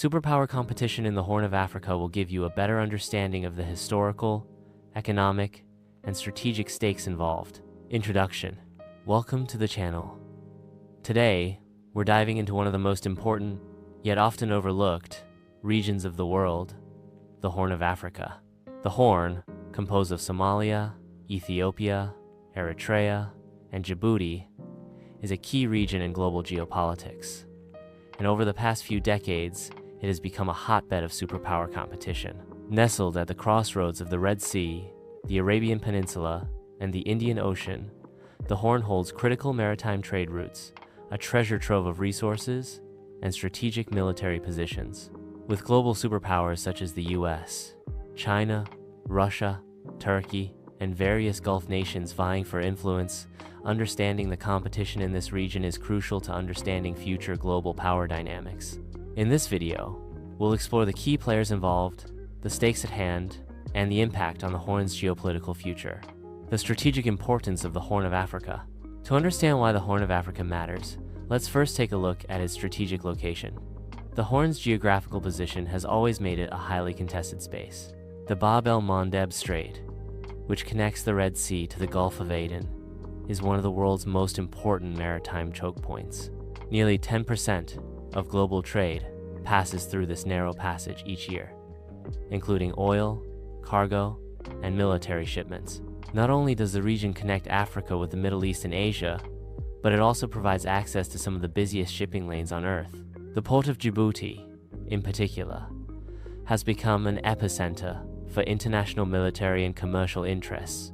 Superpower competition in the Horn of Africa will give you a better understanding of the historical, economic, and strategic stakes involved. Introduction. Welcome to the channel. Today, we're diving into one of the most important, yet often overlooked, regions of the world, the Horn of Africa. The Horn, composed of Somalia, Ethiopia, Eritrea, and Djibouti, is a key region in global geopolitics. And over the past few decades, it has become a hotbed of superpower competition. Nestled at the crossroads of the Red Sea, the Arabian Peninsula, and the Indian Ocean, the Horn holds critical maritime trade routes, a treasure trove of resources, and strategic military positions. With global superpowers such as the US, China, Russia, Turkey, and various Gulf nations vying for influence, understanding the competition in this region is crucial to understanding future global power dynamics. In this video, we'll explore the key players involved, the stakes at hand, and the impact on the Horn's geopolitical future. The strategic importance of the Horn of Africa. To understand why the Horn of Africa matters, let's first take a look at its strategic location. The Horn's geographical position has always made it a highly contested space. The Bab el-Mandeb Strait, which connects the Red Sea to the Gulf of Aden, is one of the world's most important maritime choke points. Nearly 10% of global trade passes through this narrow passage each year, including oil, cargo, and military shipments. Not only does the region connect Africa with the Middle East and Asia, but it also provides access to some of the busiest shipping lanes on Earth. The port of Djibouti, in particular, has become an epicenter for international military and commercial interests,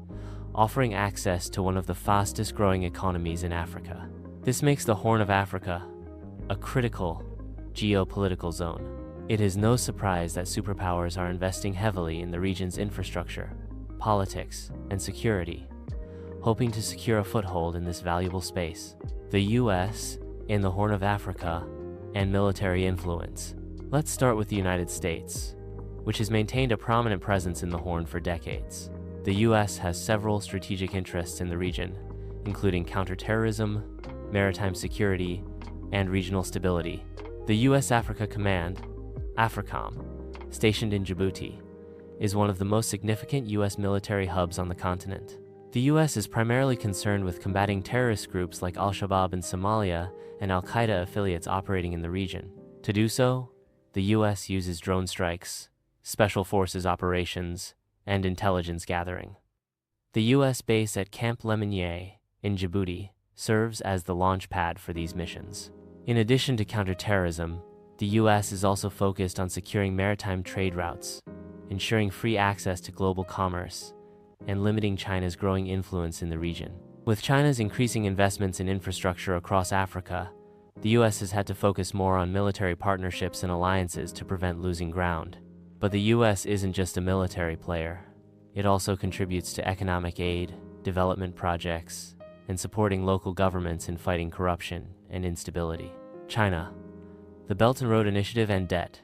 offering access to one of the fastest growing economies in Africa. This makes the Horn of Africa a critical geopolitical zone. It is no surprise that superpowers are investing heavily in the region's infrastructure, politics, and security, hoping to secure a foothold in this valuable space. The US in the Horn of Africa and military influence. Let's start with the United States, which has maintained a prominent presence in the Horn for decades. The US has several strategic interests in the region, including counterterrorism, maritime security, and regional stability. The US Africa Command, AFRICOM, stationed in Djibouti, is one of the most significant US military hubs on the continent. The US is primarily concerned with combating terrorist groups like Al-Shabaab in Somalia and Al-Qaeda affiliates operating in the region. To do so, the US uses drone strikes, special forces operations, and intelligence gathering. The US base at Camp Lemonnier in Djibouti serves as the launch pad for these missions. In addition to counterterrorism, the US is also focused on securing maritime trade routes, ensuring free access to global commerce, and limiting China's growing influence in the region. With China's increasing investments in infrastructure across Africa, the US has had to focus more on military partnerships and alliances to prevent losing ground. But the US isn't just a military player. It also contributes to economic aid, development projects, and supporting local governments in fighting corruption and instability. China, the Belt and Road Initiative and debt,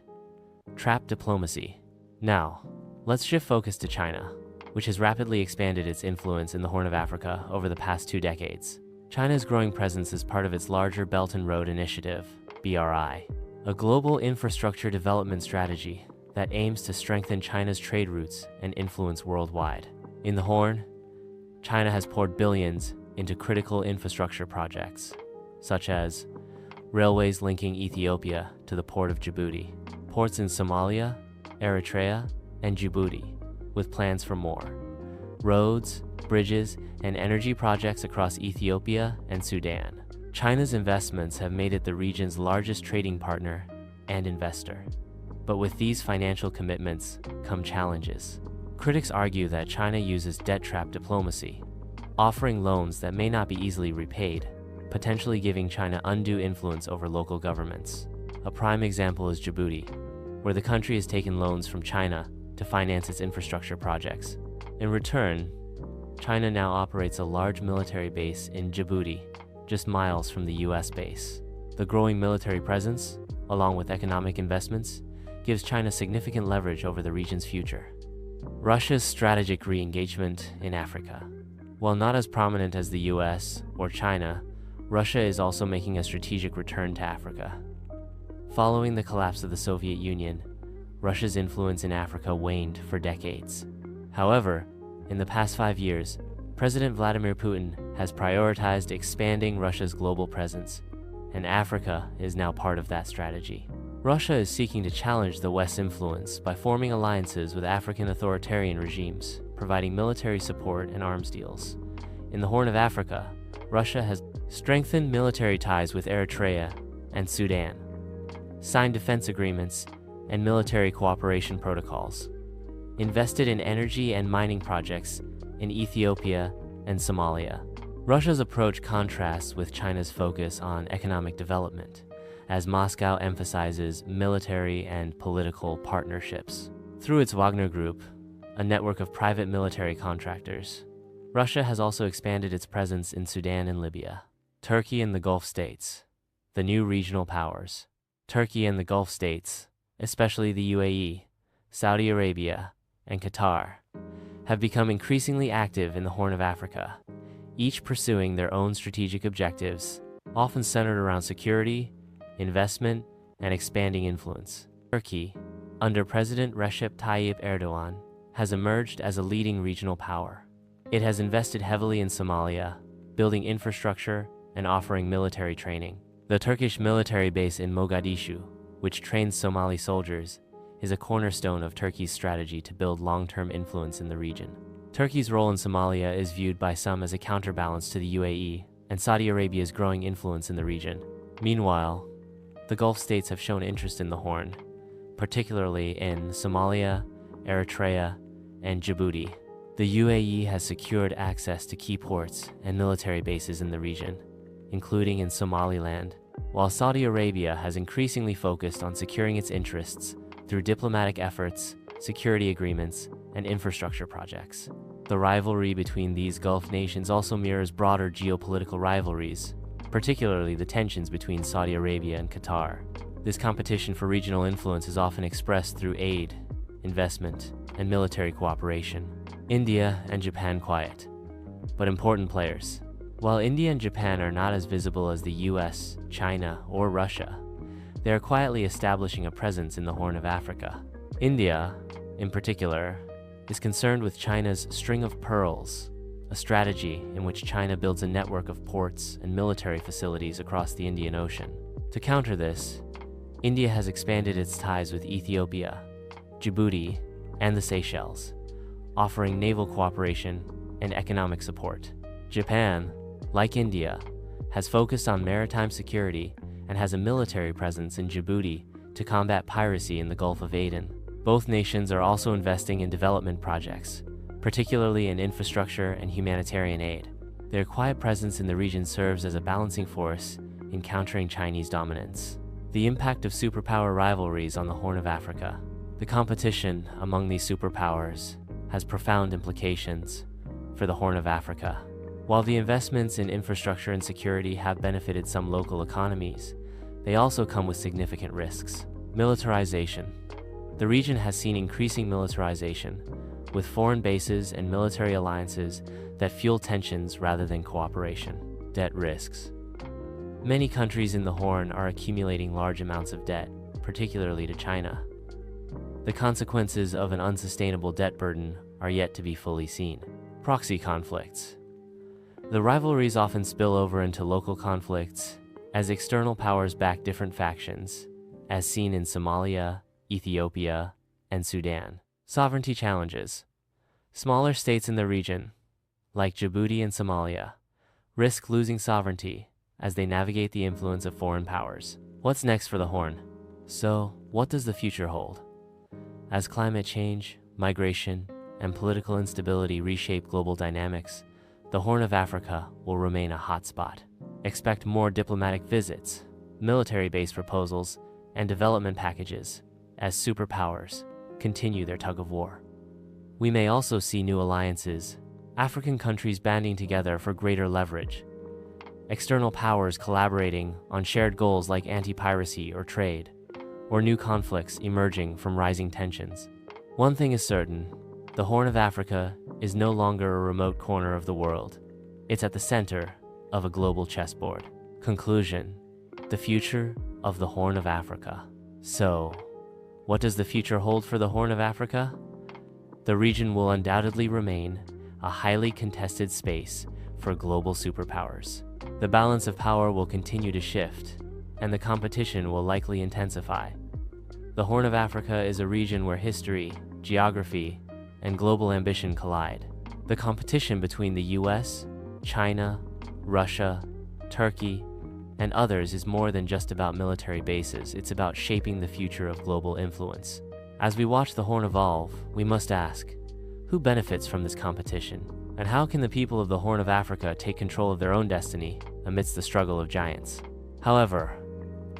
trap diplomacy. Now, let's shift focus to China, which has rapidly expanded its influence in the Horn of Africa over the past 2 decades. China's growing presence is part of its larger Belt and Road Initiative, BRI, a global infrastructure development strategy that aims to strengthen China's trade routes and influence worldwide. In the Horn, China has poured billions into critical infrastructure projects, such as railways linking Ethiopia to the port of Djibouti, ports in Somalia, Eritrea, and Djibouti, with plans for more, roads, bridges, and energy projects across Ethiopia and Sudan. China's investments have made it the region's largest trading partner and investor. But with these financial commitments come challenges. Critics argue that China uses debt trap diplomacy, offering loans that may not be easily repaid, potentially giving China undue influence over local governments. A prime example is Djibouti, where the country has taken loans from China to finance its infrastructure projects. In return, China now operates a large military base in Djibouti, just miles from the US base. The growing military presence, along with economic investments, gives China significant leverage over the region's future. Russia's strategic re-engagement in Africa. While not as prominent as the US or China, Russia is also making a strategic return to Africa. Following the collapse of the Soviet Union, Russia's influence in Africa waned for decades. However, in the past 5 years, President Vladimir Putin has prioritized expanding Russia's global presence, and Africa is now part of that strategy. Russia is seeking to challenge the West's influence by forming alliances with African authoritarian regimes, providing military support and arms deals. In the Horn of Africa, Russia has strengthened military ties with Eritrea and Sudan, signed defense agreements and military cooperation protocols, invested in energy and mining projects in Ethiopia and Somalia. Russia's approach contrasts with China's focus on economic development, as Moscow emphasizes military and political partnerships. Through its Wagner Group, a network of private military contractors, Russia has also expanded its presence in Sudan and Libya. Turkey and the Gulf states, the new regional powers. Turkey and the Gulf states, especially the UAE, Saudi Arabia, and Qatar, have become increasingly active in the Horn of Africa, each pursuing their own strategic objectives, often centered around security, investment, and expanding influence. Turkey, under President Recep Tayyip Erdogan, has emerged as a leading regional power. It has invested heavily in Somalia, building infrastructure and offering military training. The Turkish military base in Mogadishu, which trains Somali soldiers, is a cornerstone of Turkey's strategy to build long-term influence in the region. Turkey's role in Somalia is viewed by some as a counterbalance to the UAE and Saudi Arabia's growing influence in the region. Meanwhile, the Gulf states have shown interest in the Horn, particularly in Somalia, Eritrea, and Djibouti. The UAE has secured access to key ports and military bases in the region, including in Somaliland, while Saudi Arabia has increasingly focused on securing its interests through diplomatic efforts, security agreements, and infrastructure projects. The rivalry between these Gulf nations also mirrors broader geopolitical rivalries, particularly the tensions between Saudi Arabia and Qatar. This competition for regional influence is often expressed through aid, investment, and military cooperation. India and Japan quiet, but important players. While India and Japan are not as visible as the US, China, or Russia, they are quietly establishing a presence in the Horn of Africa. India, in particular, is concerned with China's String of Pearls, a strategy in which China builds a network of ports and military facilities across the Indian Ocean. To counter this, India has expanded its ties with Ethiopia, Djibouti, and the Seychelles, offering naval cooperation and economic support. Japan, like India, has focused on maritime security and has a military presence in Djibouti to combat piracy in the Gulf of Aden. Both nations are also investing in development projects, particularly in infrastructure and humanitarian aid. Their quiet presence in the region serves as a balancing force in countering Chinese dominance. The impact of superpower rivalries on the Horn of Africa. The competition among these superpowers has profound implications for the Horn of Africa. While the investments in infrastructure and security have benefited some local economies, they also come with significant risks. Militarization. The region has seen increasing militarization, with foreign bases and military alliances that fuel tensions rather than cooperation. Debt risks. Many countries in the Horn are accumulating large amounts of debt, particularly to China. The consequences of an unsustainable debt burden are yet to be fully seen. Proxy conflicts. The rivalries often spill over into local conflicts as external powers back different factions, as seen in Somalia, Ethiopia, and Sudan. Sovereignty challenges. Smaller states in the region, like Djibouti and Somalia, risk losing sovereignty as they navigate the influence of foreign powers. What's next for the Horn? So, what does the future hold? As climate change, migration, and political instability reshape global dynamics, the Horn of Africa will remain a hotspot. Expect more diplomatic visits, military-based proposals, and development packages as superpowers continue their tug-of-war. We may also see new alliances, African countries banding together for greater leverage, external powers collaborating on shared goals like anti-piracy or trade, or new conflicts emerging from rising tensions. One thing is certain, the Horn of Africa is no longer a remote corner of the world. It's at the center of a global chessboard. Conclusion: the future of the Horn of Africa. So, what does the future hold for the Horn of Africa? The region will undoubtedly remain a highly contested space for global superpowers. The balance of power will continue to shift, and the competition will likely intensify. The Horn of Africa is a region where history, geography, and global ambition collide. The competition between the US, China, Russia, Turkey, and others is more than just about military bases. It's about shaping the future of global influence. As we watch the Horn evolve, we must ask, who benefits from this competition? And how can the people of the Horn of Africa take control of their own destiny amidst the struggle of giants? However,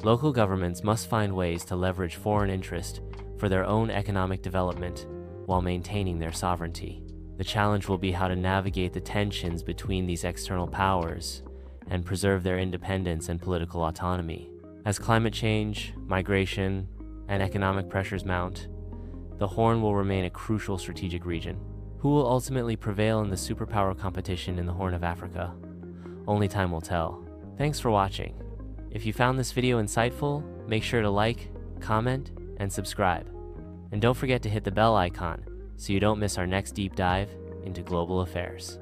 local governments must find ways to leverage foreign interest for their own economic development while maintaining their sovereignty. The challenge will be how to navigate the tensions between these external powers and preserve their independence and political autonomy. As climate change, migration, and economic pressures mount, the Horn will remain a crucial strategic region. Who will ultimately prevail in the superpower competition in the Horn of Africa? Only time will tell. Thanks for watching. If you found this video insightful, make sure to like, comment, and subscribe. And don't forget to hit the bell icon so you don't miss our next deep dive into global affairs.